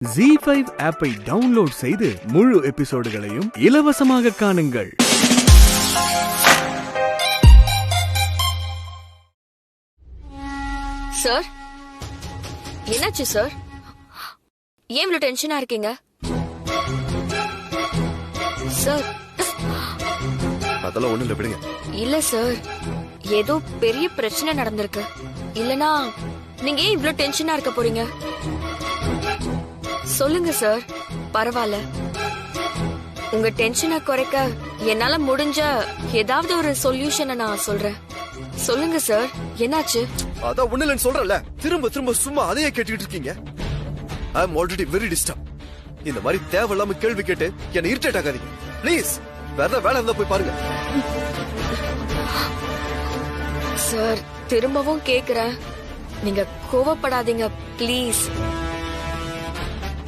ZEE5 ஆப்பை download செய்து முழு எபிசோடுகளையும் இலவசமாக காணுங்கள். சார், என்னாச்சு சார்? ஏன் இவ்வளவு டென்ஷனா இருக்கீங்க சார்? அதெல்லாம் ஒண்ணும் இல்ல, விடுங்க. இல்ல சார், ஏதோ பெரிய பிரச்சனை நடந்திருக்கு. இல்லனா நீங்க ஏன் இவ்வளவு டென்ஷனா இருக்க போறீங்க? சொல்லுங்க சார், பரவாயில்ல. உங்க டென்ஷனை குறைக்க என்னால முடிஞ்ச ஏதாவது ஒரு சொல்யூஷனை நான் சொல்றேன். சொல்லுங்க சார், என்னாச்சு? அதான் ஒண்ணு இல்லைன்னு சொல்றேன்ல, திரும்ப திரும்ப சும்மா அதையே கேட்டுக்கிட்டு இருக்கீங்க. ஐ அம் ஆல்ரெடி வெரி டிஸ்டர்ப். இந்த மாதிரி தேவையில்லாம கேள்வி கேட்டு என்ன இரிட்டேட் ஆகாதீங்க ப்ளீஸ். வேற வேலை இருந்தா போய் பாருங்க. சார், திரும்பவும் கேக்குறேன், நீங்க கோவப்படாதீங்க ப்ளீஸ்.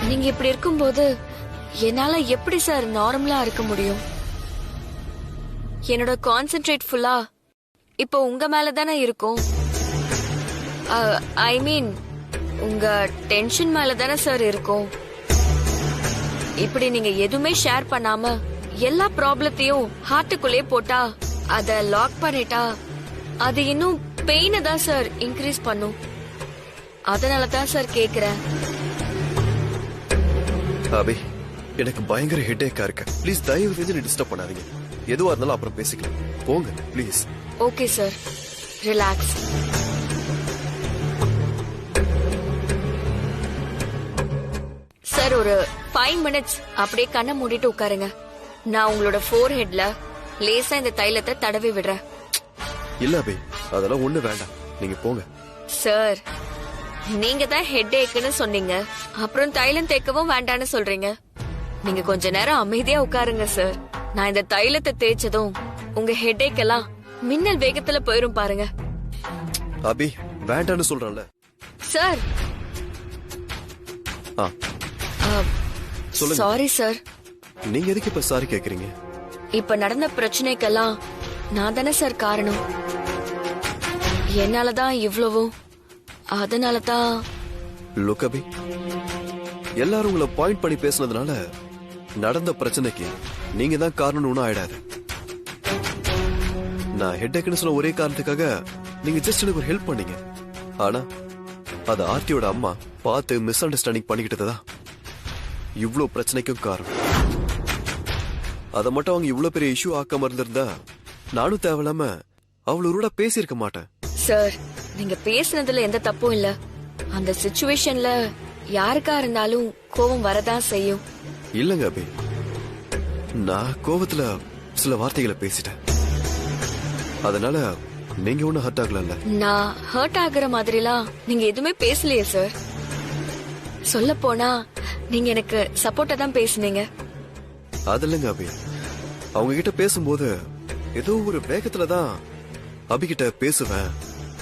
நீங்க இப்படி இருக்கும்போது என்னால எப்படி சார் நார்மலா இருக்க முடியும்? என்னோட கான்சென்ட்ரேட் ஃபுல்லா இப்போ உங்க மேல தானே இருக்கும். ஐ மீன், உங்க டென்ஷன் மேல தானே சார் இருக்கும். இப்படி நீங்க எதுவுமே ஷேர் பண்ணாம எல்லா ப்ராப்ளத்தையும் ஹார்ட்டுக்குள்ளே போட்டா, அத லாக் பண்ணிட்டா, அது இன்னும் பெயினை தான் சார் இன்க்ரீஸ் பண்ணும். அதனால தான் சார் கேக்குறேன். அபி, எனக்கு பயங்கர ஹெட்டேக்கா இருக்கு. ப்ளீஸ் தயவு செஞ்சு டிஸ்டர்ப் பண்ணாதீங்க. எதுவா இருந்தாலும் அப்புறம் பேசிக்கலாம். போங்க please. Okay sir, relax. Sir, ஒரு 5 மினிட்ஸ் அப்படியே கண்ணை மூடிட்டு உட்காருங்க. நான் உங்களோட ஃபோர் ஹெட்ல லேசா இந்த தைலத்தை தடவி விடுறேன். இல்ல அபி, அதெல்லாம் ஒண்ணு வேண்டாம், நீங்க போங்க. சார், நீங்க தான் ஹெட் ஏக்குன்னு சொன்னீங்க, அப்புறம் தைலம் தேய்க்கவும் வேண்டான்னு சொல்றீங்க. நீங்க கொஞ்ச நேரம் அமைதியா உட்காருங்க சார். நான் இந்த தைலத்தை தேய்ச்சதும் உங்க ஹெட் ஏக்கெல்லாம் மின்னல் வேகத்துல போயிரும் பாருங்க. அபி, வேண்டான்னு சொல்றேன்ல. சார், சொல்லுங்க. Sorry sir. நீங்க எதுக்கு இப்ப சாரி கேக்குறீங்க? இப்ப நடந்த பிரச்சனைக்கெல்லாம் நான் தானே சார் காரணம். என்னாலதான் இவ்வளவும். அதனாலதான். லுக் அபி, எல்லாரும் உங்களை பாயிண்ட் பண்ணி பேசுனதுனால நடந்த பிரச்சனைக்கு நீங்க தான் காரணம்னு ஆயிடாது. நான் ஹெட்டேக்னு சொன்ன ஒரே காரணத்துக்காக நீங்க ஜஸ்ட் எனக்கு ஒரு ஹெல்ப் பண்ணீங்க. ஆனா அது ஆர்த்தியோட அம்மா பார்த்து மிஸ் அண்டர்ஸ்டாண்டிங் பண்ணிக்கிட்டதுதான் இவ்ளோ பிரச்சனைக்கும் காரணம். அதை மட்டும் அவங்க இவ்ளோ பெரிய இஷ்யூ ஆக்காம இருந்திருந்தா நானும் தேவையில்லாம அவ்வளவு ரூடா பேசியிருக்க மாட்டேன். சார், நீங்க பேசுனதுல எந்த தப்பும் இல்ல. அந்த சிச்சுவேஷன்ல யாருக்கா இருந்தாலும் கோவம் வரதான் செய்யும். இல்லங்க அபி, நான் கோவத்துல சில வார்த்தைகளை பேசிட்டேன். அதனால நீங்க ஒண்ணு ஹர்ட் ஆகல. நான் ஹர்ட் ஆகுற மாதிரிலாம் நீங்க எதுவுமே பேசலையே சார். சொல்ல போனா நீங்க எனக்கு சப்போர்ட்டா தான் பேசுனீங்க. அது இல்லங்க அபி, அவங்க கிட்ட பேசும்போது ஏதோ ஒரு வேகத்துலதான் அபி கிட்ட பேசுவேன்,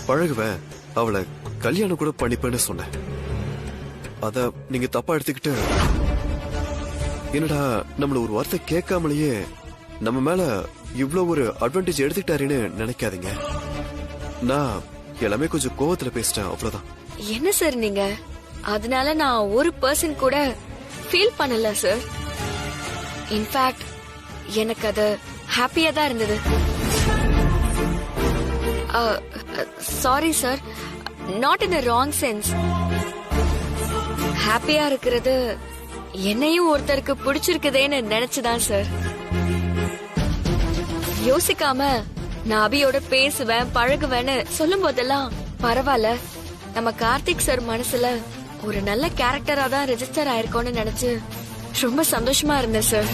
பழகுவேன், அவளை கல்யாணம் கூட பண்ணிப்பேன்னு சொன்னேன். அத நீங்க தப்பா எடுத்துக்கிட்டு என்னடா நம்மள ஒரு வார்த்தை கேட்காமலேயே நம்ம மேல இவ்வளவு ஒரு அட்வான்டேஜ் எடுத்துக்கிட்டாருன்னு நினைக்காதீங்க. நான் எல்லாமே கொஞ்சம் கோவத்துல பேசிட்டேன், அவ்வளவுதான். என்ன சார் நீங்க? அதனால நான் ஒரு பர்சன் கூட ஃபீல் பண்ணல சார். இன்ஃபேக்ட் எனக்கு அது ஹாப்பியா தான் இருந்தது. Sorry sir, not in wrong sense. ஹாப்பியா இருக்கிறது என்னையும் ஒருத்தருக்கு பிடிச்சிருக்குதேன்னு நினைச்சுதான் சார். யோசிக்காம நான் அபியோட பேசுவேன், பழகுவேன்னு சொல்லும் போதெல்லாம் பரவாயில்ல, நம்ம கார்த்திக் சார் மனசுல ஒரு நல்ல கேரக்டரா தான் ரெஜிஸ்டர் ஆயிருக்கோன்னு நினைச்சு ரொம்ப சந்தோஷமா இருந்தேன் சார்.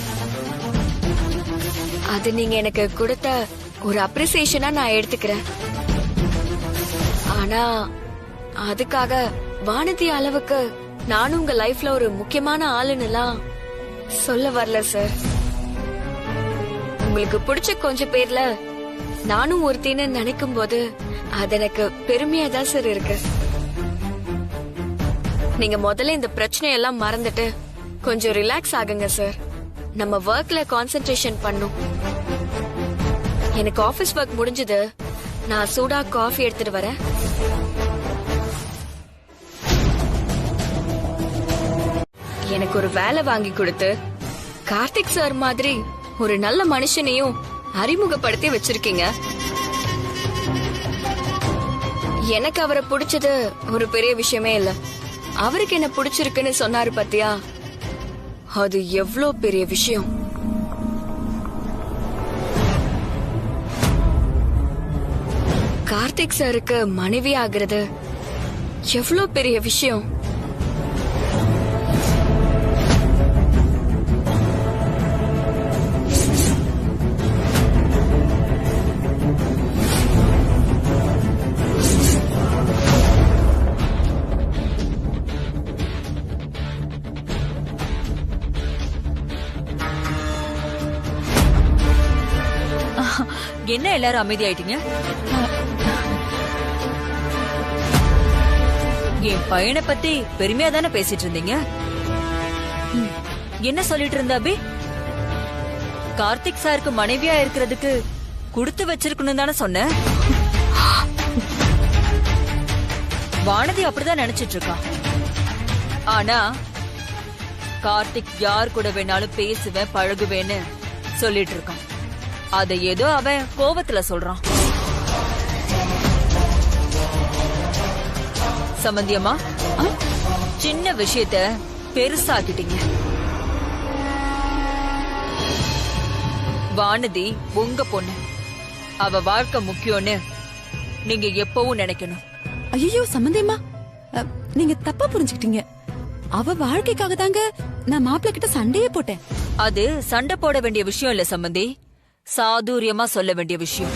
அது நீங்க எனக்கு கொடுத்த ஒரு அப்ரிசியேஷனா நான் எடுத்துக்கிறேன். ஆனா அதுக்காக வானதி அளவுக்கு நானும் உங்க லைஃப்ல ஒரு முக்கியமான ஆளுன்னுலாம் சொல்ல வரல சார். உங்களுக்கு பிடிச்ச கொஞ்சம் பேர்ல நானும் ஒருத்தின்னு நினைக்கும் போது அது எனக்கு பெருமையா தான் சார் இருக்கு. நீங்க முதல்ல இந்த பிரச்சனையெல்லாம் மறந்துட்டு கொஞ்சம் ரிலாக்ஸ் ஆகுங்க சார். நம்ம ஒர்க்ல கான்சென்ட்ரேஷன் பண்ணும். எனக்கு ஆபீஸ் ஒர்க் முடிஞ்சது. நான் சூடா காஃபி எடுத்துட்டு வரேன். எனக்கு ஒரு வேலை வாங்கி கொடுத்து கார்த்திக் சார் மாதிரி ஒரு நல்ல மனுஷனையும் அறிமுகப்படுத்தி வச்சிருக்கீங்க. எனக்கு அவரை பிடிச்சது ஒரு பெரிய விஷயமே இல்ல. அவருக்கு என்ன பிடிச்சிருக்குன்னு சொன்னாரு பாத்தியா, அது எவ்வளவு பெரிய விஷயம். கார்த்திக் சாருக்கு மனைவி ஆகிறது எவ்வளவு பெரிய விஷயம். என்ன எல்லாரும் அமைதியாயிட்டீங்க? என் பையனை பத்தி பெருமையா தானே பேசிட்டு இருந்தீங்க. என்ன சொல்லிட்டு இருந்த அபி? கார்த்திக் சாருக்கு மனைவியா இருக்கிறதுக்கு கொடுத்து வச்சிருக்கணும் தானே சொன்ன. வானதி அப்படிதான் நினைச்சிட்டு இருக்கா. ஆனா கார்த்திக் யார் கூட வேணாலும் பேசுவேன் பழகுவேன்னு சொல்லிட்டு இருக்கான். அதை ஏதோ அவன் கோபத்துல சொல்றான். சம்பந்தியம்மா, சின்ன விஷயத்த பெருசாக்கிட்டீங்க. வானதி உங்க பொண்ணு, அவ வாழ்க்கை முக்கியம்னு நீங்க எப்பவும் நினைக்கணும். ஐயோ சம்பந்தியம்மா, நீங்க தப்பா புரிஞ்சுக்கிட்டீங்க. அவ வாழ்க்கைக்காக தாங்க நான் மாப்பிள்ள கிட்ட சண்டையே போட்டேன். அது சண்டை போட வேண்டிய விஷயம் இல்ல சம்பந்தி, சாதுரியமா சொல்ல வேண்டிய விஷயம்.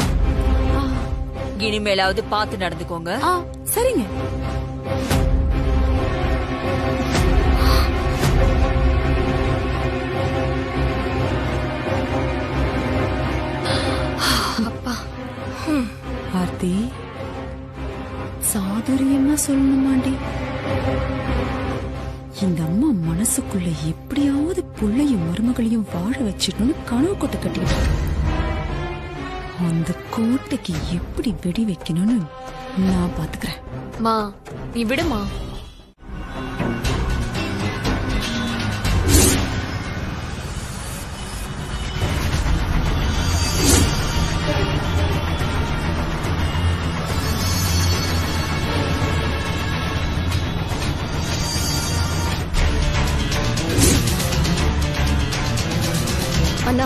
இனிமேலாவது பார்த்து நடந்துக்கோங்க. சரிங்க. ஆர்த்தி, சாதுரியமா சொல்லணுமாண்டி. இந்த அம்மா மனசுக்குள்ள எப்படியாவது புள்ளையும் மருமகளையும் வாழ வச்சிடணும்னு கனவு கொட்டை கட்டிக்கிட்டு, அந்த கோட்டைக்கு எப்படி வெடி வைக்கணும்னு நான் பாத்துக்கிறேன். மா நீ விடுமா. அண்ணா,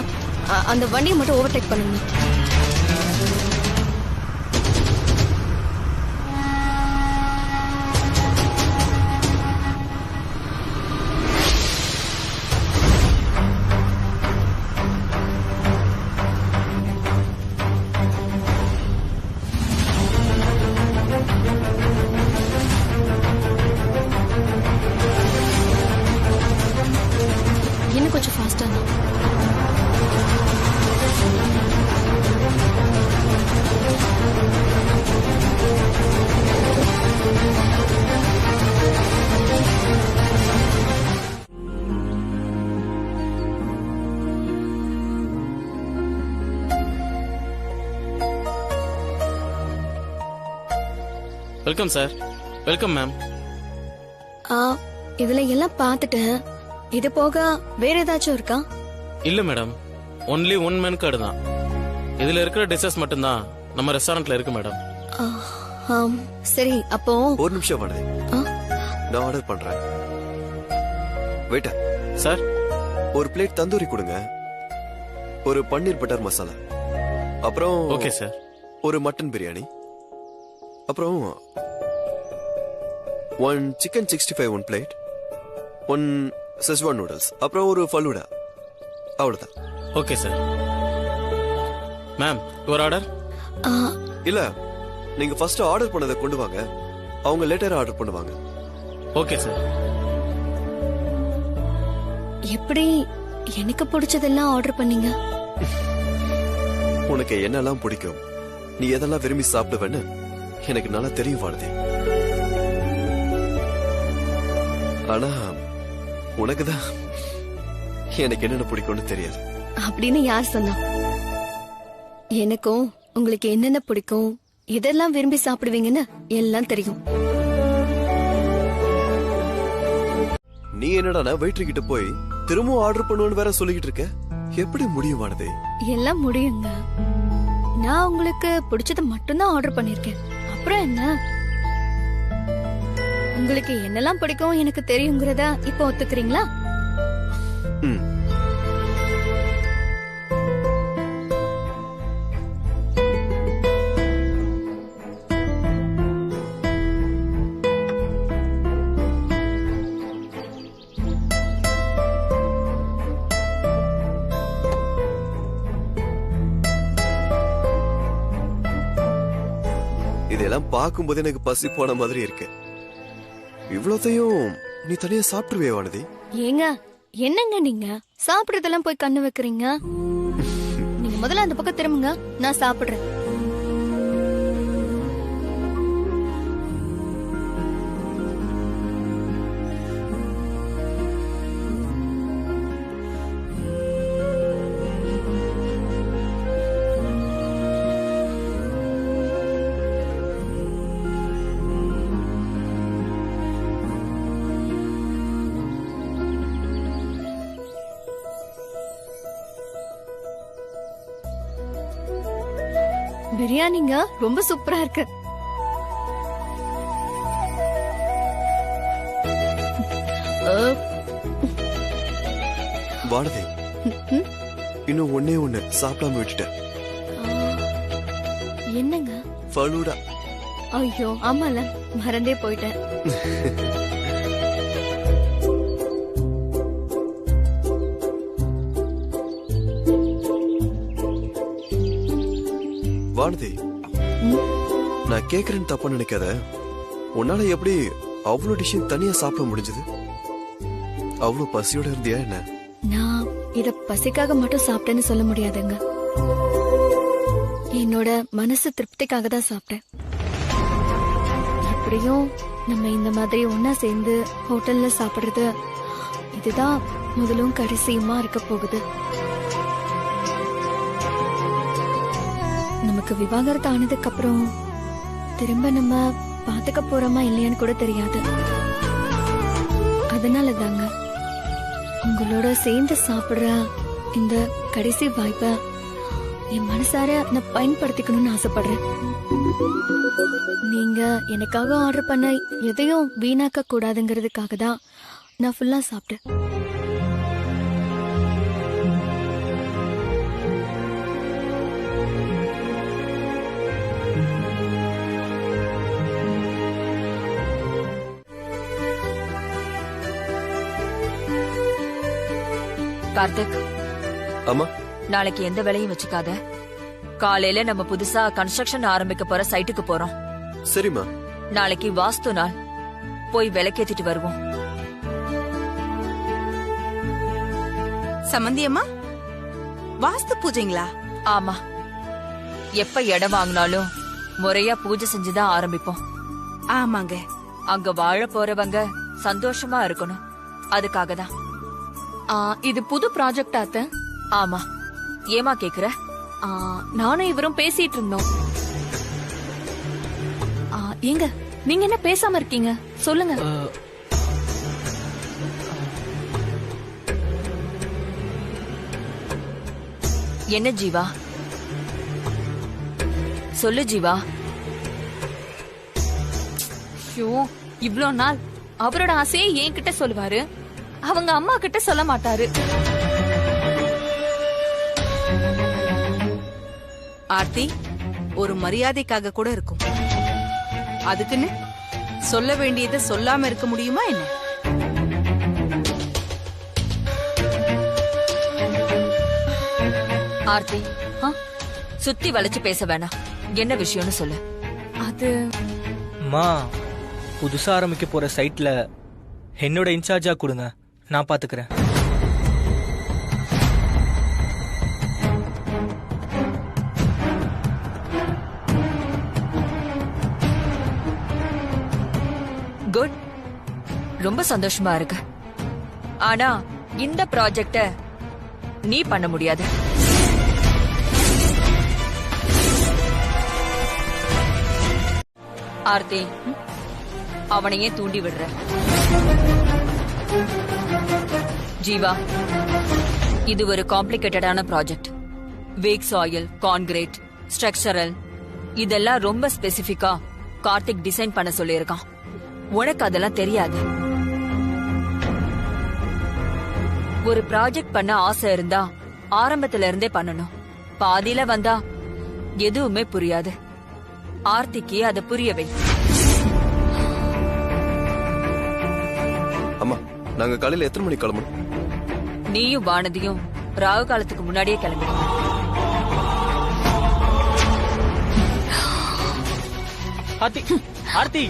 அந்த வண்டியை மட்டும் ஓவர்டேக் பண்ணுங்க. இன்னும் கொஞ்சம் ஃபாஸ்டா. Welcome sir. Welcome ma'am. இதுல எல்லாம் பாத்துட்டேன். இது போக வேற ஏதாச்சும் இருக்கா? இல்ல madam, only one man card தான். இதுல இருக்கிற டிஷஸ் மட்டும்தான் நம்ம ரெஸ்டாரண்ட்ல இருக்கு மேடம். சரி, அப்போ ஒரு நிமிஷம் வாடகை, நான் ஆர்டர் பண்றேன். வெயிட்டர் சார், ஒரு பிளேட் தந்தூரி கொடுங்க, ஒரு பன்னீர் பட்டர் மசாலா, அப்புறம் ஓகே சார், ஒரு மட்டன் பிரியாணி, அப்புறம் 1 சிக்கன் 65 1 பிளேட், 1 செஸ்வான் நூடுல்ஸ், அப்புறம் ஒரு ஃபலூடா. அவ்வளவுதான். Okay sir. Ma'am, your order. இல்ல, நீங்க ஃபர்ஸ்ட் ஆர்டர் பண்ணதை கொண்டு வாங்க, அவங்க லேட்டரா ஆர்டர் பண்ணுவாங்க. Okay sir. எப்படி எனக்கு பிடிச்சதெல்லாம் ஆர்டர் பண்ணீங்க? உனக்கு என்னெல்லாம் பிடிக்கும், நீ எதெல்லாம் விரும்பி சாப்பிடுவேன்னு எனக்கு நல்லா தெரியும் வானதி. ஆனா உனக்குதான் எனக்கு என்னென்ன பிடிக்கும்னு தெரியாது. அப்படின்னு யார் சொன்னா? எனக்கும் உங்களுக்கு என்னென்ன பிடிக்கும், இதெல்லாம் விரும்பி சாப்பிடுவீங்கன்னு எல்லாம் தெரியும். நீ என்னடா வெயிட்டர் கிட்ட போய் திரும்பவும் ஆர்டர் பண்ணுவேன்னு வேற சொல்லிக்கிட்டு இருக்க? எப்படி முடியும் வானதி? எல்லாம் முடியுங்க. நான் உங்களுக்கு பிடிச்சத மட்டும்தான் ஆர்டர் பண்ணிருக்கேன். அப்புறம் என்ன? உங்களுக்கு என்னெல்லாம் பிடிக்கும் எனக்கு தெரியுங்கிறத இப்ப ஒத்துக்கிறீங்களா? ம். இதெல்லாம் பார்க்கும்போது எனக்கு பசி போன மாதிரி இருக்கு. இவ்வளத்தையும் நீ தனியா சாப்பிட்டுருவே வானதி? ஏங்க என்னங்க நீங்க சாப்பிடுறதெல்லாம் போய் கண்ணு வைக்கிறீங்க? நீங்க முதல்ல அந்த பக்கம் திரும்புங்க, நான் சாப்பிடுறேன். பிரியாணிங்க ரொம்ப சூப்பரா இருக்கு. வானதி, இன்னும் ஒண்ணு சாப்பிடாம விட்டுட்டேன். என்னங்க? ஃபலூடா. ஐயோ ஆமால, மறந்தே போயிட்டேன். வானதி, நான் கேக்குறேன்னு தப்பா நினைக்காத. உன்னால எப்படி அவ்வளவு டிஷ்ஷையும் தனியா சாப்பிட முடிஞ்சது? அவ்வளவு பசியோட இருந்தியா என்ன? நான் இத பசிக்காக மட்டும் சாப்பிட்டேன்னு சொல்ல முடியாதுங்க. என்னோட மனசு திருப்திக்காக தான் சாப்பிட்டேன். எப்படியும் நம்ம இந்த மாதிரி ஒன்னா சேர்ந்து ஹோட்டல்ல சாப்பிடுறது இதுதான் முதலும் கடைசியுமா இருக்க போகுது. நமக்கு விவாகரத்து ஆனதுக்கு அப்புறம் திரும்ப நம்ம பாத்துக்க போறோமா இல்லையான்னு கூட தெரியாது. அதனால தாங்க உங்களோட சேர்ந்து சாப்பிடுற இந்த கடைசி வாய்ப்பை என் மனசார நான் பயன்படுத்திக்கணும்னு ஆசைப்படுறேன். நீங்க எனக்காக ஆர்டர் பண்ண எதையும் வீணாக்க கூடாதுங்கிறதுக்காக தான் நான் ஃபுல்லா சாப்பிட்டேன். கார்த்திக், ஆமா, நாளைக்கு எந்த வேலையும் வச்சுக்காத. காலையில நம்ம புதுசா கன்ஸ்ட்ரக்ஷன் ஆரம்பிக்க போற சைட்டுக்கு போறோம். சரிம்மா. நாளைக்கு வாஸ்து நாள், போய் விளக்கேத்திட்டு வருவோம். சம்பந்தியம்மா, வாஸ்து பூஜைங்களா? ஆமா, எப்ப இடம் வாங்கினாலும் முறையா பூஜை செஞ்சுதான் ஆரம்பிப்போம். ஆமாங்க. அங்க வாழ போறவங்க சந்தோஷமா இருக்கணும், அதுக்காக தான். இது புது ப்ராஜெக்ட் ஆத்த? ஆமா. ஏமா கேக்குற? நானும் இவரும் பேசிட்டு இருந்தோம். ஏங்க நீங்க என்ன பேசாம இருக்கீங்க? சொல்லுங்க. என்ன ஜீவா? சொல்லு ஜீவா. இவ்ளோ நாள் அவரோட ஆசையை என்கிட்ட சொல்லுவாரு, அவங்க அம்மா கிட்ட சொல்ல மாட்டாரு. ஆர்த்தி, ஒரு மரியாதைக்காக கூட இருக்கும். அதுக்குன்னு சொல்ல வேண்டியதை சொல்லாம இருக்க முடியுமா என்ன? ஆர்த்தி, சுத்தி வளைச்சு பேச வேணாம். என்ன விஷயம்னு சொல்லு. அது மா, புதுசா ஆரம்பிக்க போற சைட்ல என்னோட இன்சார்ஜா கொடுங்க, நான் பாத்துக்கிறேன். குட், ரொம்ப சந்தோஷமா இருக்கு. ஆனா இந்த ப்ராஜெக்ட நீ பண்ண முடியாது. ஆர்த்தி, அவனையே தூண்டி விடுற. ஜீவா, இது ஒரு காம்ப்ளிகேட்டடான project. Weak soil, concrete, structural இதெல்லாம் ரொம்ப ஸ்பெசிபிக்கா கார்த்திக் டிசைன் பண்ண சொல்லியிருக்கான். உனக்கு அதெல்லாம் தெரியாது. ஒரு ப்ராஜெக்ட் பண்ண ஆசை இருந்தா ஆரம்பத்துல இருந்தே பண்ணணும். பாதியில வந்தா எதுவுமே புரியாது. ஆர்த்திக்கு அதை புரியவை. அம்மா, நாங்க காலையில எத்தனை மணிக்கு கிளம்பணும்? நீயும் வானதியும் ராகு காலத்துக்கு முன்னாடியே கிளம்பிடுங்க. ஆர்த்தி, ஆர்த்தி.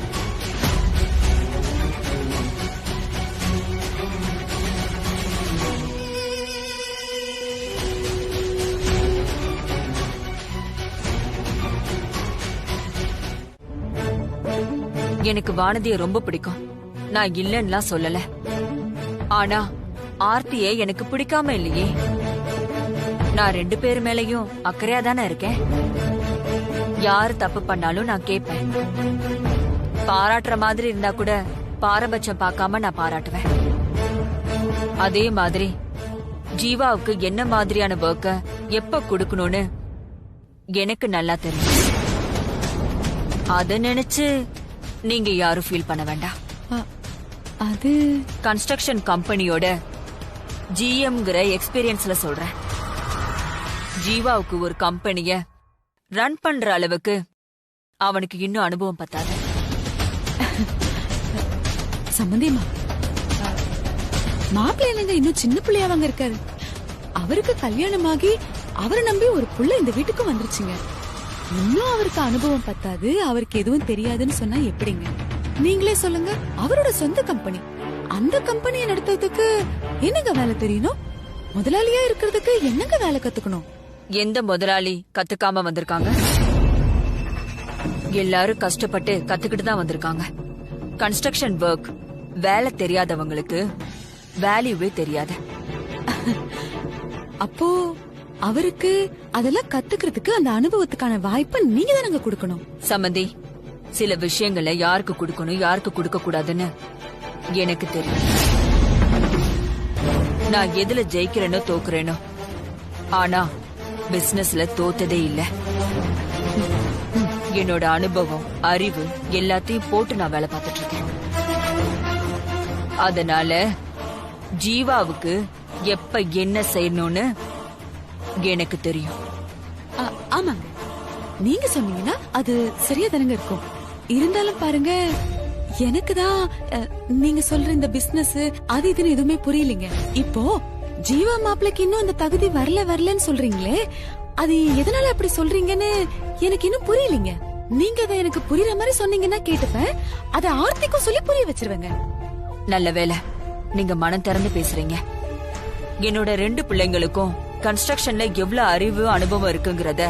எனக்கு வானதிய ரொம்ப பிடிக்கும். நான் இல்லன்னுலாம் சொல்லல. ஆனா ஆர்த்தியை எனக்கு பிடிக்காம இல்லையே. நான் 2 பேர் மேலயும் அக்கறையா தானே இருக்கேன். யாரு தப்பு பண்ணாலும் நான் கேட்பேன். பாராட்டுற மாதிரி இருந்தா கூட பாரபட்சம் பார்க்காம நான் பாராட்டுவேன். அதே மாதிரி ஜீவாவுக்கு என்ன மாதிரியான ஒர்க்க எப்ப கொடுக்கணும்னு எனக்கு நல்லா தெரியும். அத நினைச்சு நீங்க யாரும் ஃபீல் பண்ண வேண்டாம். அது கன்ஸ்ட்ரக்ஷன் கம்பெனியோட ஜிஎம்ங்கிற எக்ஸ்பீரியன்ஸ்ல சொல்றேன். ஜீவாவுக்கு ஒரு கம்பெனிய ரன் பண்ற அளவுக்கு அவனுக்கு இன்னும் அனுபவம் பத்தாது. சம்பந்தியமா, மாப்பிள்ளை என்னங்க இன்னும் சின்ன பிள்ளையாவாங்க இருக்காரு. அவருக்கு கல்யாணமாகி அவரை நம்பி ஒரு புள்ள இந்த வீட்டுக்கு வந்துருச்சுங்க. இன்னும் அவருக்கு அனுபவம் பத்தாது, அவருக்கு எதுவும் தெரியாதுன்னு சொன்னா எப்படிங்க? நீங்களே சொல்லுங்க. அவரோட சொந்த கம்பெனி, அந்த கம்பெனியை நடத்துறதுக்கு என்னங்க வேலை தெரியணும்? முதலாளியா இருக்கிறதுக்கு என்னங்க வேலை கத்துக்கணும்? எந்த முதலாளி கத்துக்காம வந்திருக்காங்க? எல்லாரும் கஷ்டப்பட்டு கத்துக்கிட்டு தான் வந்திருக்காங்க. கன்ஸ்ட்ரக்ஷன் ஒர்க் வேலை தெரியாதவங்களுக்கு வேல்யூவே தெரியாது. அப்போ அவருக்கு அதெல்லாம் கத்துக்கிறதுக்கு அந்த அனுபவத்துக்கான வாய்ப்பை நீங்க தானங்க கொடுக்கணும். சம்பந்தி, சில விஷயங்களை யாருக்கு கொடுக்கணும் யாருக்கு கொடுக்க கூடாதுன்னு எனக்கு தெரியும். நான் எதுல ஜெயிக்கிறேனோ தோக்குறேனோ, ஆனா பிசினஸ்ல தோத்ததே இல்ல. என்னோட அனுபவம், அறிவு எல்லாத்தையும் போட்டு நான் வேலை பார்த்துட்டு இருக்கேன். அதனால ஜீவாவுக்கு எப்ப என்ன செய்யணும்னு எனக்கு தெரியும். ஆமாங்க, நீங்க சொன்னீங்கன்னா அது சரியா தானங்க இருக்கும். இருந்தாலும் பாருங்க, எனக்கு தான் நீங்க சொல்ற இந்த பிசினஸ் அது இதுன்னு எதுவுமே புரியலீங்க. இப்போ ஜீவா மாப்பிளைக்கு இன்னும் அந்த தகுதி வரலன்னு சொல்றீங்களே, அது எதனால அப்படி சொல்றீங்கன்னு எனக்கு இன்னும் புரியலீங்க. நீங்க அதை எனக்கு புரியுற மாதிரி சொன்னீங்கன்னா கேட்டுப்பேன். அதை ஆர்த்திக்கும் சொல்லி புரிய வச்சிருவேங்க. நல்ல வேலை, நீங்க மனம் திறந்து பேசுறீங்க. என்னோட 2 பிள்ளைங்களுக்கும் கன்ஸ்ட்ரக்ஷன்ல எவ்வளவு அறிவு அனுபவம் இருக்குங்கிறத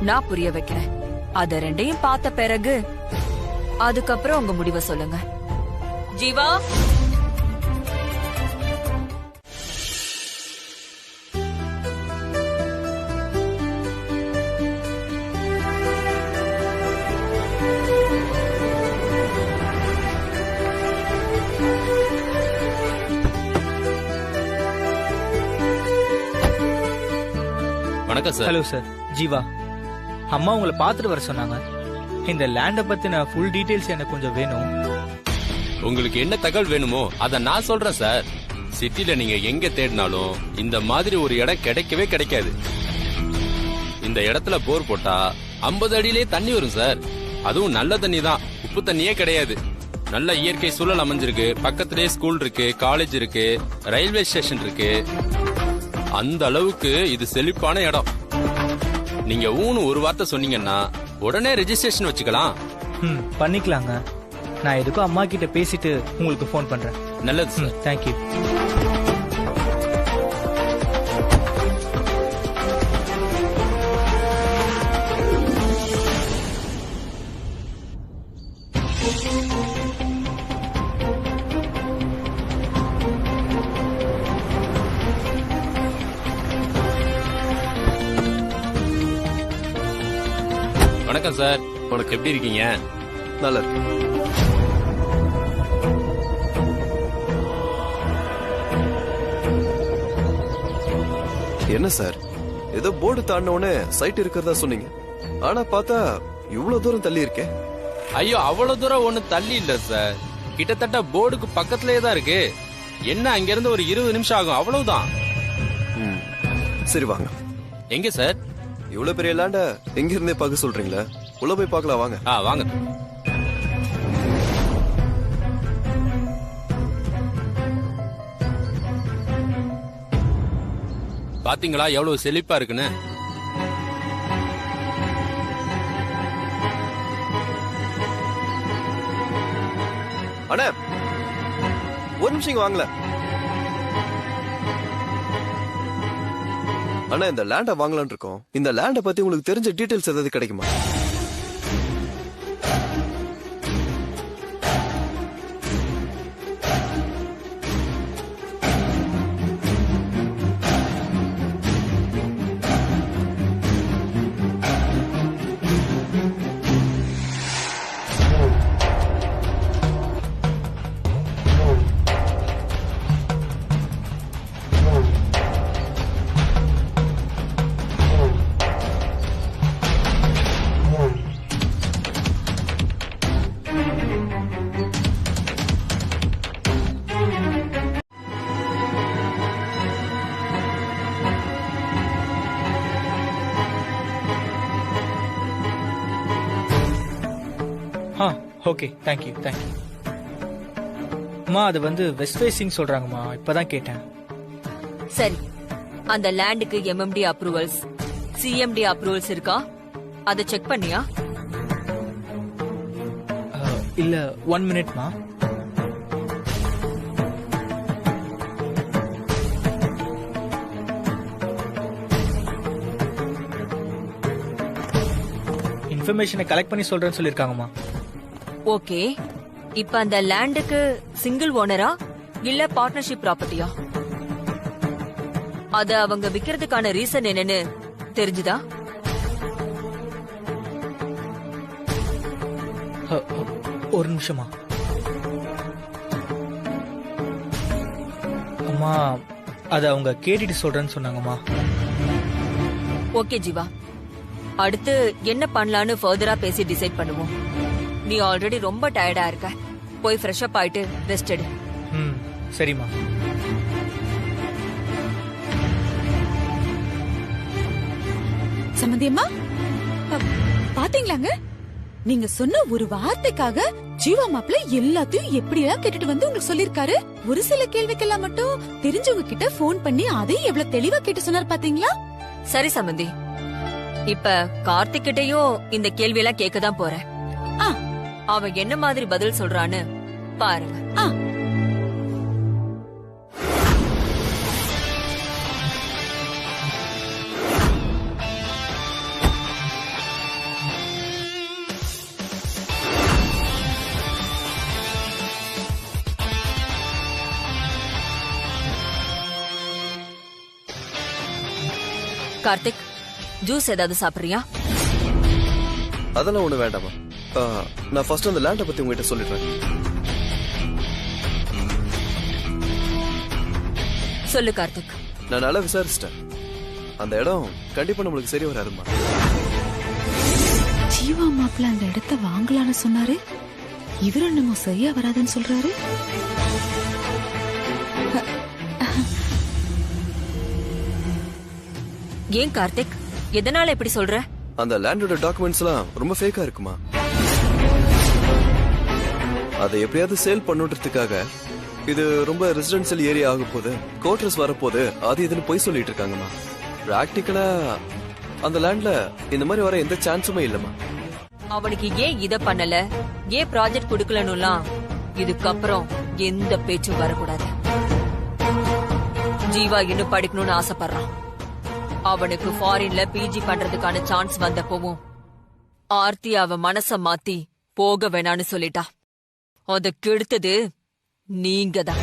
நான் புரிய வைக்கிறேன். அத 2ஐயும் பார்த்த பிறகு அதுக்கப்புறம் உங்க முடிவை சொல்லுங்க. ஜீவா, வணக்கம் சார். Hello sir, Jeeva. அம்மா உங்களை பார்த்துட்டு வர சொன்னாங்க. இந்த லேண்ட பத்தின ஃபுல் டீடைல்ஸ் எனக்கு கொஞ்சம் வேணும். உங்களுக்கு என்ன தகவல் வேணுமோ அத நான் சொல்றேன் சார். சிட்டில நீங்க எங்க தேடினாலும் இந்த மாதிரி ஒரு இடம் கிடைக்கவே கிடைக்காது. இந்த இடத்துல போர் போட்டா 50 அடியிலே தண்ணி வரும் சார். அதுவும் நல்ல தண்ணி தான், உப்பு தண்ணியே கிடையாது. நல்ல இயற்கை சூழல் அமைஞ்சிருக்கு. பக்கத்திலே ஸ்கூல் இருக்கு, காலேஜ் இருக்கு, ரயில்வே ஸ்டேஷன் இருக்கு. அந்த அளவுக்கு இது செழிப்பான இடம். நீங்க ஊன்னு ஒரு வார்த்தை சொன்னீங்கன்னா உடனே ரெஜிஸ்ட்ரேஷன் வச்சுக்கலாம். பண்ணிக்கலாங்க. நான் எதுக்கும் அம்மா கிட்ட பேசிட்டு உங்களுக்கு ஃபோன் பண்றேன். நல்லது சார். தேங்க்யூ. வணக்கம் சார். உனக்கு எப்படி இருக்கீங்க? நல்லா இருக்கு. என்ன சார், ஏதோ போர்டு தாண்டினோடனே சைட் இருக்கிறதா சொன்னீங்க. ஆனா பார்த்தா இவ்வளவு தூரம் தள்ளி இருக்கே. ஐயோ, அவ்வளவு தூரம் ஒண்ணு தள்ளி இல்ல சார். கிட்டத்தட்ட போர்டுக்கு பக்கத்திலேயே தான் இருக்கு. என்ன அங்க இருந்து ஒரு 20 நிமிஷம் ஆகும், அவ்வளவுதான். சரி வாங்க. எங்க சார்? இவ்வளவு பெரிய லேண்ட எங்க இருந்தே பார்க்க சொல்றீங்களா? உள்ள போய் பார்க்கலாம் வாங்க. வாங்க. பாத்தீங்களா எவ்வளவு செழிப்பா இருக்குன்னு? அண்ணா ஒரு நிமிஷம் வாங்கல. அண்ணா இந்த லேண்ட வாங்கலான் இருக்கோம். இந்த லேண்ட பத்தி உங்களுக்கு தெரிஞ்ச டீடைல்ஸ் ஏதாவது கிடைக்குமா? Okay, thank you. அம்மா அது வந்து வெஸ்ட் ஃபேசிங் சொல்றாங்கம்மா, இப்பதான் கேட்டேன். சரி, அந்த லேண்டுக்கு MMD அப்ரூவல்ஸ், CMD அப்ரூவல்ஸ் இருக்கா? அதை செக் பண்ணியா? இல்ல, 1 மினிட்மா. இன்ஃபர்மேஷனை கலெக்ட் பண்ணி சொல்றேன்னு சொல்லிருக்காங்கம்மா. ஓகே, இப்ப அந்த லேண்டுக்கு சிங்கிள் ஓனரா இல்ல பார்ட்னர்ஷிப் ப்ராப்பர்ட்டியா? அத அவங்க விக்கிறதுக்கான ரீசன் என்னன்னு தெரிஞ்சுதா? ஒரு நிமிஷமா. அம்மா அத அவங்க கேட்டுட்டு சொல்றேன்னு சொன்னாங்கம்மா. ஓகே ஜீவா, அடுத்து என்ன பண்ணலான்னு ஃபர்தரா பேசி டிசைட் பண்ணுவோம். நீ ஆல்ரெடி ரொம்ப டயர்டா இருக்க, போய் ஃப்ரெஷ் அப் ஆயிட்டு ரெஸ்ட் எடு. சரிம்மா. சம்மந்தியம்மா, பாத்தீங்களாங்க, நீங்க சொன்ன ஒரு வார்த்தைக்காக ஜீவா மாப்பிள்ள எல்லாத்தையும் எப்படியெல்லாம் கேட்டுட்டு வந்து உங்களுக்கு சொல்லிருக்காரு. ஒரு சில கேள்விக்கெல்லாம் மட்டும் தெரிஞ்சவங்க கிட்ட போன் பண்ணி அதையும் எவ்வளவு தெளிவா கேட்டு சொன்னார் பாத்தீங்களா? சரி சம்மந்தி, இப்ப கார்த்திக் கிட்டயும் இந்த கேள்வி எல்லாம் கேட்கதான் போறேன். அவன் என்ன மாதிரி பதில் சொல்றான்னு பாருங்க. கார்த்திக், ஜூஸ் ஏதாவது சாப்பிடுறியா? அதெல்லாம் ஒண்ணு வேண்டாமா. நான் ஃபர்ஸ்ட் அந்த லேண்ட பத்தி உங்ககிட்ட சொல்லிடுறேன். சொல்லு கார்த்திக். நான் நல்லா விசாரிச்சிட்டேன். அந்த இடம் கண்டிப்பா நம்மளுக்கு சரி வராதுமா. ஜீவா மாப்பிள்ள அந்த இடத்த வாங்கலான்னு சொன்னாரு, இவரு நம்ம சரியா வராதுன்னு சொல்றாரு. ஏன் கார்த்திக், எதனால இப்படி சொல்ற? அந்த லேண்டோட டாக்குமெண்ட்ஸ் எல்லாம் ரொம்ப ஃபேக்கா இருக்குமா. அதை எப்படியாவது சேல் பண்ணுறதுக்காக இது ரொம்ப ரெசிடென்சியல் ஏரியா ஆக போகுது, கோட்ரஸ் வரப்போகுது, அது இதுன்னு போய் சொல்லிட்டு இருக்காங்கம்மா. பிராக்டிக்கலா அந்த லேண்ட்ல இந்த மாதிரி வர எந்த சான்ஸுமே இல்லம்மா. அவனுக்கு ஏன் இத பண்ணல, ஏன் ப்ராஜெக்ட் கொடுக்கலன்னுலாம் இதுக்கப்புறம் எந்த பேச்சும் வரக்கூடாது. ஜீவா இன்னும் படிக்கணும்னு ஆசைப்படுறான். அவனுக்கு ஃபாரின்ல PG பண்றதுக்கான சான்ஸ் வந்தப்பவும் ஆர்த்தி அவ மனச மாத்தி போக வேணான்னு சொல்லிட்டா. அத கெடுத்தது நீங்க தான்.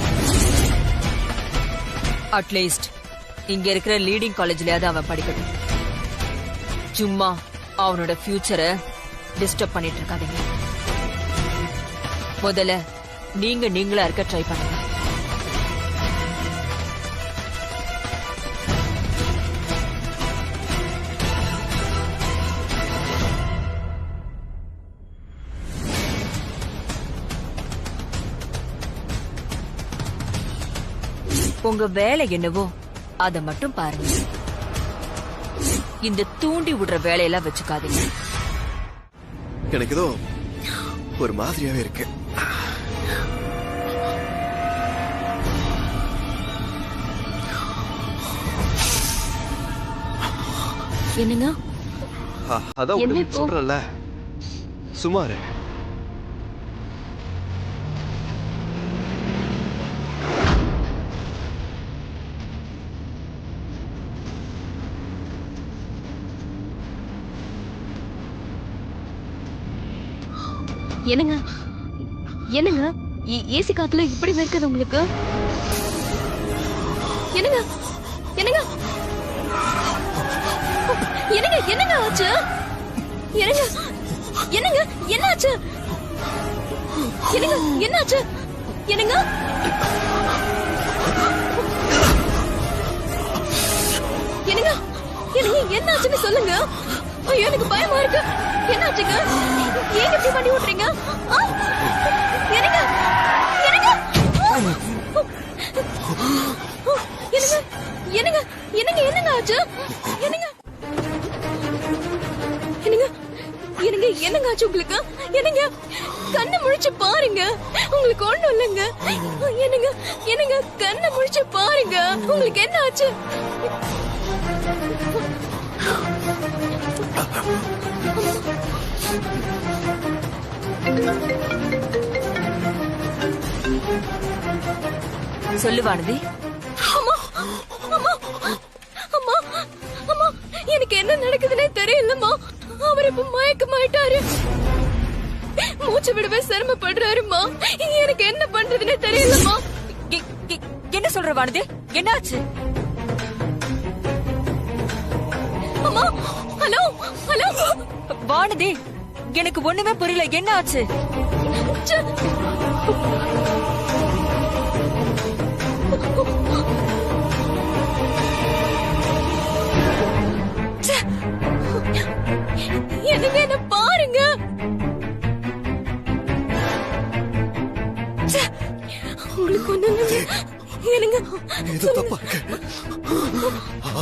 அட்லீஸ்ட் இங்க இருக்கிற லீடிங் காலேஜ்லயாவது அவன் படிக்கட்டும். சும்மா அவனோட ஃபியூச்சரை டிஸ்டர்ப் பண்ணிட்டு இருக்காதீங்க. முதல்ல நீங்களா இருக்க ட்ரை பண்ணுங்க. உங்க வேலை என்னவோ அத மட்டும் பாருங்க. இந்த தூண்டி விடுற வேலையெல்லாம் வச்சுக்காதீங்க. எனக்கு ஏதோ ஒரு மாதிரியாவே இருக்கு. என்னங்க அதான் என்ன உடனே இப்போ? சொல்றேன்ல, சுமாரு. என்னங்க என்னங்க ஏசி காத்துல இப்படி இருக்குது உங்களுக்கு? என்னங்க என்னங்க என்னங்க என்னங்க ஆச்சு? என்னங்க என்னங்க என்ன ஆச்சு? என்னங்க என்ன ஆச்சு? என்னங்க என்னங்க என்னங்க என்ன ஆச்சுன்னு சொல்லுங்க. ஐயோ எனக்கு பயமா இருக்கு. என்ன ஆச்சுங்க? ஏன் இப்படி பண்ணி விட்டுறீங்க? என்னங்க என்னங்க என்னங்க என்னங்க என்னங்க ஆச்சு? என்னங்க என்னங்க என்னங்க என்னங்க ஆச்சு உங்களுக்கு? என்னங்க கண்ணை முழிச்சு பாருங்க, உங்களுக்கு ஒண்ணும் இல்லைங்க. என்னங்க என்னங்க கண்ணை முழிச்சு பாருங்க, உங்களுக்கு என்ன ஆச்சு? சொல்லு வானதி. அம்மா அம்மா அம்மா அம்மா எனக்கு என்ன நடக்குதுன்னே தெரியலம்மா. அவர் இப்ப மயக்கமாயிட்டாரு. மூச்சு விடவே சிரமப்படுறாருமா. எனக்கு என்ன பண்றதுன்னே தெரியலம்மா. என்ன சொல்ற வானதி? என்னாச்சு? அம்மா ஹலோ ஹலோ வானதி, எனக்கு ஒண்ணுமே புரியல. என்ன ஆச்சு? என்னங்க என்ன பாருங்க. உங்களுக்கு ஒண்ணு என்னங்க இது தப்பா இருக்கு.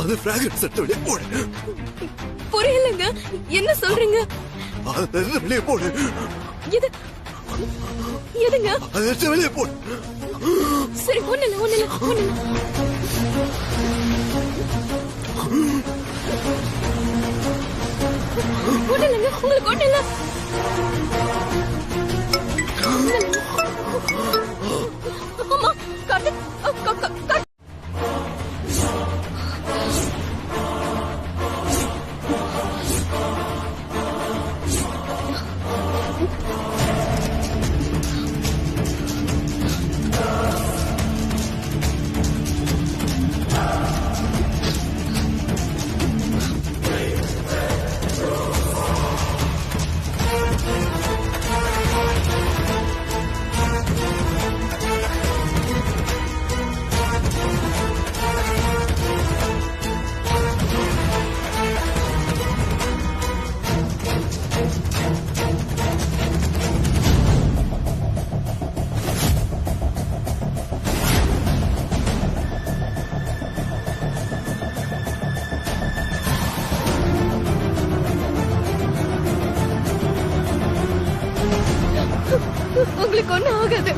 அது ஃபிராக்ரன்ஸ் எடுத்து வெளியே போடு. புரியலங்க, என்ன சொல்றீங்க? அது வெளியே போடு. இது எதுங்க? அது எடுத்து வெளியே போடு. சரி ஒண்ணு இல்ல ஒண்ணு இல்ல ஒண்ணு இல்ல. ஒண்ணு இல்லைங்க, உங்களுக்கு ஒண்ணு இல்ல. அம்மா கார்த்திக் உங்களுக்கு ஒண்ணும் ஆகாது.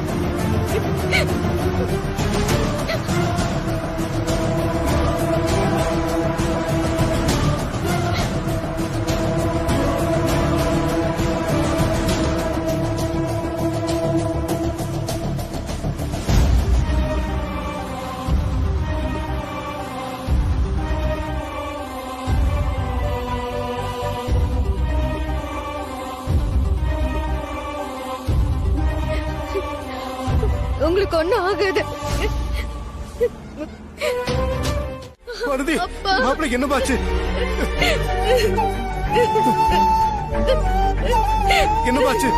உங்களுக்கு ஒண்ணும் ஆகாது. மருதி, மாப்பிளைக்கு என்ன பாச்சு? என்ன பாச்சு?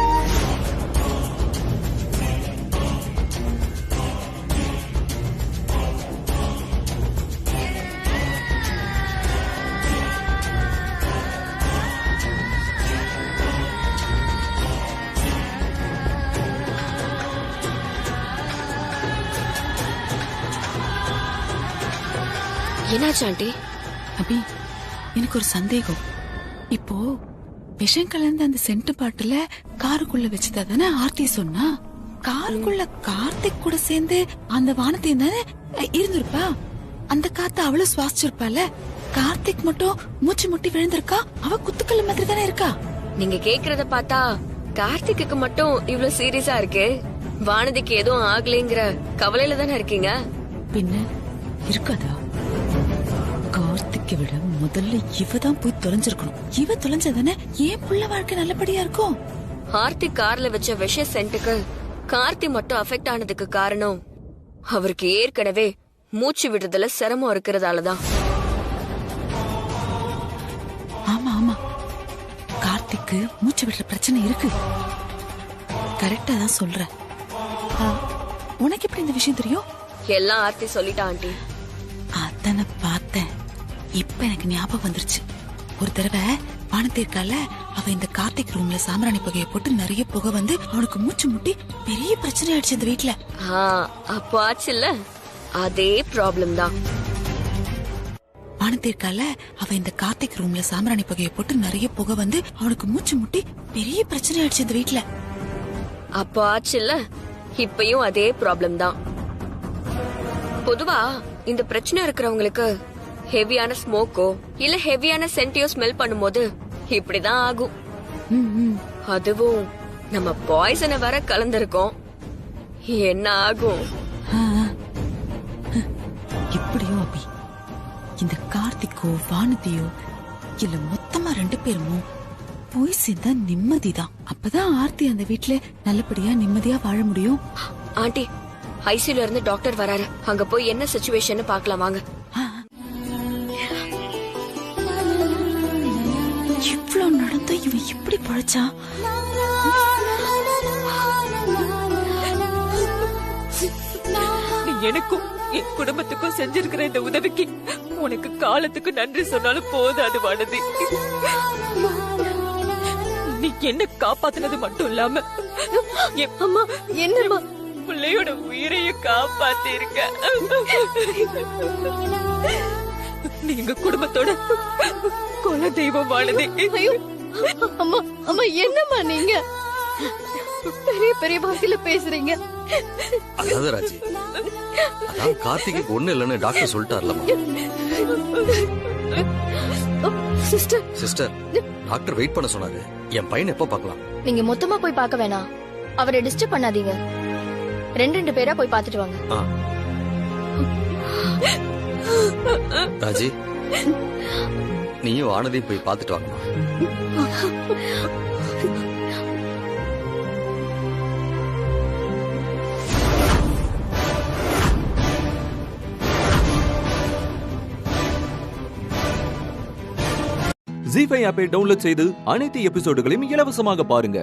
என்னாச்சு ஆண்டி? அபி, எனக்கு ஒரு சந்தேகம். இப்போ விஷம் கலந்த அந்த சென்ட் பாட்டில காருக்குள்ள வச்சுதா தானே ஆர்த்தி சொன்னா? காருக்குள்ள கார்த்திக் கூட சேர்ந்து அந்த வானத்தையும் தானே இருந்திருப்பா. அந்த காத்த அவளும் சுவாசிச்சிருப்பால. கார்த்திக் மட்டும் மூச்சு முட்டி விழுந்திருக்கா. அவ குத்துக்கல்ல மாதிரி தானே இருக்கா. நீங்க கேக்குறத பார்த்தா கார்த்திக்கு மட்டும் இவ்வளவு சீரியஸா இருக்கு. வானதிக்கு எதுவும் ஆகலைங்கிற கவலையில தானே இருக்கீங்க. பின்ன இருக்காதா? கார்த்திக்கை விட முதல்ல இவதான் போய் தொலைஞ்சிருக்கணும். இவ தொலைஞ்சதானே ஏன் புள்ள வாழ்க்கை நல்லபடியா இருக்கும். ஆர்த்தி கார்ல வச்ச விஷ சென்ட்டுக்கு கார்த்தி மட்டும் அஃபெக்ட் ஆனதுக்கு காரணம் அவருக்கு ஏற்கனவே மூச்சு விடுறதுல சிரமம் இருக்கிறதாலதான். ஆமா ஆமா, கார்த்திக்கு மூச்சு விடுற பிரச்சனை இருக்கு. கரெக்டா தான் சொல்ற. உனக்கு எப்படி இந்த விஷயம் தெரியும்? எல்லாம் ஆர்த்தி சொல்லிட்டா ஆண்டி. அதான பார்த்தேன். இப்ப எனக்கு ஞாபகம் வந்துருச்சு. ஒரு தடவை வானத்திற்கால அவ இந்த கார்த்திக் ரூம்ல சாம்பிராணி புகையை போட்டு நிறைய புகை வந்து அவனுக்கு மூச்சு முட்டி பெரிய பிரச்சனை ஆயிடுச்சு அந்த வீட்டுல. அப்போ ஆச்சுல்ல, அதே ப்ராப்ளம் தான். வானத்திற்கால அவ இந்த கார்த்திக் ரூம்ல சாம்பிராணி புகையை போட்டு நிறைய புகை வந்து அவனுக்கு மூச்சு முட்டி பெரிய பிரச்சனை ஆயிடுச்சு அந்த வீட்டுல. அப்போ ஆச்சுல்ல, இப்பயும் அதே ப்ராப்ளம் தான். பொதுவா இந்த பிரச்சனை இருக்கிறவங்களுக்கு ஹெவியான ஸ்மோக்கோ இல்ல ஹெவியான சென்டியோ ஸ்மெல் பண்ணும்போது இப்படிதான் ஆகும். அதுவும் நம்ம பாய்சனை வர கலந்திருக்கோம், என்ன ஆகும்? எப்படியோ அபி, இந்த கார்த்திக்கோ வானதியோ இல்ல மொத்தமா 2 பேருமோ போய் சேர்ந்தா நிம்மதிதான். அப்பதான் ஆர்த்தி அந்த வீட்டுல நல்லபடியா நிம்மதியா வாழ முடியும். ஆண்டி, ஐசியூல இருந்து டாக்டர் வராரு. அங்க போய் என்ன சிச்சுவேஷன் பாக்கலாம் வாங்க. இவ்வளவு நடந்த இவன் எப்படி பழச்சா? எனக்கும் என் குடும்பத்துக்கும் செஞ்சிருக்கிற இந்த உதவிக்கு உனக்கு காலத்துக்கு நன்றி சொன்னாலும் போதாது வானதி. நீ என்ன காப்பாத்தினது மட்டும் இல்லாம அம்மா, என்னம்மா? பிள்ளையோட உயிரைய காப்பாத்தி இருக்க. நீங்க குடும்பத்தோட குல தெய்வம் வானதி. அம்மா அம்மா, என்னம்மா நீங்க பெரிய பெரிய பாஷையில பேசுறீங்க? அதாவது ராஜி, அதான் கார்த்திக்கு ஒண்ணு இல்லைன்னு டாக்டர் சொல்லிட்டார்லமா. சிஸ்டர் சிஸ்டர், டாக்டர் வெயிட் பண்ண சொன்னாரு. என் பையன் எப்ப பார்க்கலாம்? நீங்க மொத்தமா போய் பார்க்க வேணாம். அவரை டிஸ்டர்ப் பண்ணாதீங்க. 2 பேரா போய் பார்த்துட்டு வாங்க. ராஜி, நீயும் ஆனதையும் போய் பார்த்துட்டு வாங்கம்மா. ஜீ5 ஆப்பை டவுன்லோட் செய்து அனைத்து எபிசோடுகளையும் இலவசமாக பாருங்க.